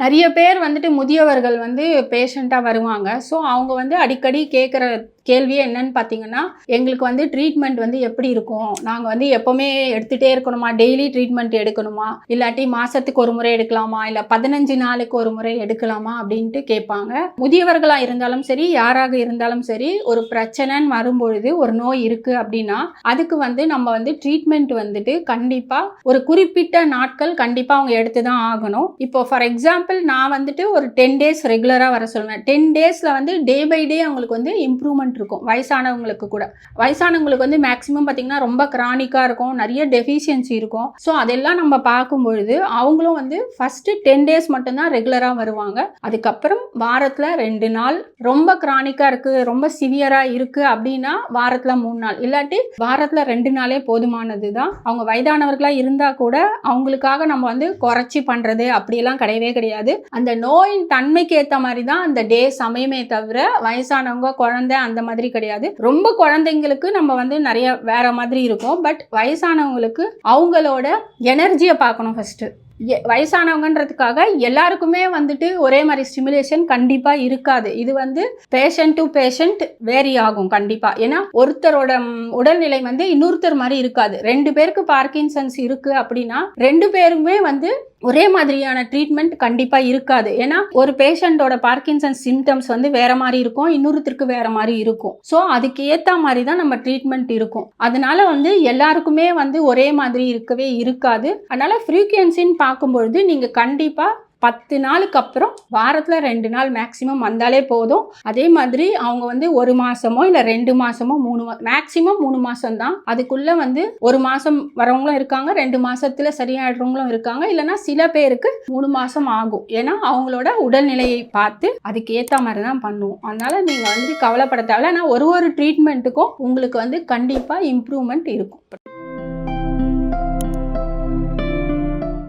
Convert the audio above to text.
நிறைய பேர் வந்துட்டு முதியவர்கள் வந்து பேஷண்ட்டாக வருவாங்க. ஸோ அவங்க வந்து அடிக்கடி கேட்குற கேள்வியே என்னன்னு பார்த்தீங்கன்னா, எங்களுக்கு வந்து ட்ரீட்மெண்ட் வந்து எப்படி இருக்கும்? நாங்கள் வந்து எப்போவுமே எடுத்துகிட்டே இருக்கணுமா? டெய்லி ட்ரீட்மெண்ட் எடுக்கணுமா? இல்லாட்டி மாதத்துக்கு ஒரு முறை எடுக்கலாமா? இல்லை 15 நாளுக்கு ஒரு முறை எடுக்கலாமா? அப்படின்ட்டு கேட்பாங்க. முதியவர்களாக இருந்தாலும் சரி, யாராக இருந்தாலும் சரி, ஒரு பிரச்சனைன்னு வரும்பொழுது ஒரு நோய் இருக்குது அப்படின்னா அதுக்கு வந்து நம்ம வந்து ட்ரீட்மெண்ட் வந்துட்டு கண்டிப்பாக ஒரு குறிப்பிட்ட நாட்கள் கண்டிப்பாக அவங்க எடுத்து தான் ஆகணும். இப்போ ஃபார் எக்ஸாம்பிள் நான் வந்துட்டு ஒரு 10 டேஸ் ரெகுலராக வர சொல்லுவேன். 10 டேஸில் வந்து டே பை டே அவங்களுக்கு வந்து இம்ப்ரூவ்மெண்ட் இருக்கும். வயசானவங்களுக்கு வந்து மேக்ஸிமம் பார்த்தீங்கன்னா ரொம்ப கிரானிக்காக இருக்கும், நிறைய டெஃபிஷியன்சி இருக்கும். ஸோ அதெல்லாம் நம்ம பார்க்கும்பொழுது அவங்களும் வந்து ஃபஸ்ட்டு 10 டேஸ் மட்டும்தான் ரெகுலராக வருவாங்க. அதுக்கப்புறம் வாரத்தில் 2 நாள், ரொம்ப கிரானிக்காக இருக்குது, ரொம்ப சிவியராக இருக்குது அப்படின்னா வாரத்தில் 3 நாள், இல்லாட்டி வாரத்தில் 2 நாளே போதுமானது தான். அவங்க வயதானவர்களாக இருந்தால் கூட அவங்களுக்காக நம்ம வந்து குறைச்சி பண்ணுறது அப்படியெல்லாம் கிடையவே கிடையாது. அந்த நோயின் தன்மைக்கு ஏற்ற மாதிரி தான் அந்த டே சமயமே தவிர வயசானவங்க குழந்தை அந்த மாதிரி கிடையாது. ரொம்ப குழந்தைங்களுக்கு நம்ம வந்து நிறைய வேற மாதிரி இருக்கும். பட் வயசானவங்களுக்கு அவங்களோட எனர்ஜியை பார்க்கணும் ஃபர்ஸ்ட். வயசானவங்கன்றதுக்காக எல்லாருக்குமே வந்துட்டு ஒரே மாதிரி ஸ்டிமுலேஷன் கண்டிப்பா இருக்காது. இது வந்து பேஷண்ட் டு பேஷண்ட் வேரி ஆகும் கண்டிப்பா. ஏன்னா ஒருத்தரோட உடல்நிலை வந்து இன்னொருத்தர் மாதிரி இருக்காது. 2 பேருக்கு பார்க்கின்சன்ஸ் இருக்கு அப்படின்னா 2 பேருமே வந்து ஒரே மாதிரியான ட்ரீட்மெண்ட் கண்டிப்பா இருக்காது. ஏன்னா ஒரு பேஷண்டோட பார்க்கின்சன்ஸ் சிம்டம்ஸ் வந்து வேற மாதிரி இருக்கும், இன்னொருத்தருக்கு வேற மாதிரி இருக்கும். ஸோ அதுக்கு ஏற்ற மாதிரி தான் நம்ம ட்ரீட்மெண்ட் இருக்கும். அதனால வந்து எல்லாருக்குமே வந்து ஒரே மாதிரி இருக்கவே இருக்காது. அதனால ஃப்ரீக்வன்சின்னு பார்க்கும்பொழுது நீங்க கண்டிப்பா 10 நாளுக்கு அப்புறம் வாரத்தில் 2 நாள் மேக்ஸிமம் வந்தாலே போதும். அதே மாதிரி அவங்க வந்து 1 மாசமோ இல்லை 2 மாசமோ 3 மேக்ஸிமம் 3 மாசம் தான். அதுக்குள்ள வந்து 1 மாசம் வரவங்களும் இருக்காங்க, 2 மாசத்துல சரியாயிடுறவங்களும் இருக்காங்க, இல்லைன்னா சில பேருக்கு 3 மாசம் ஆகும். ஏன்னா அவங்களோட உடல்நிலையை பார்த்து அதுக்கு ஏற்ற மாதிரி தான் பண்ணுவோம். அதனால நீங்க வந்து கவலைப்பட தேவையில்ல. ஆனால் ஒரு ட்ரீட்மெண்ட்டுக்கும் உங்களுக்கு வந்து கண்டிப்பா இம்ப்ரூவ்மெண்ட் இருக்கும்.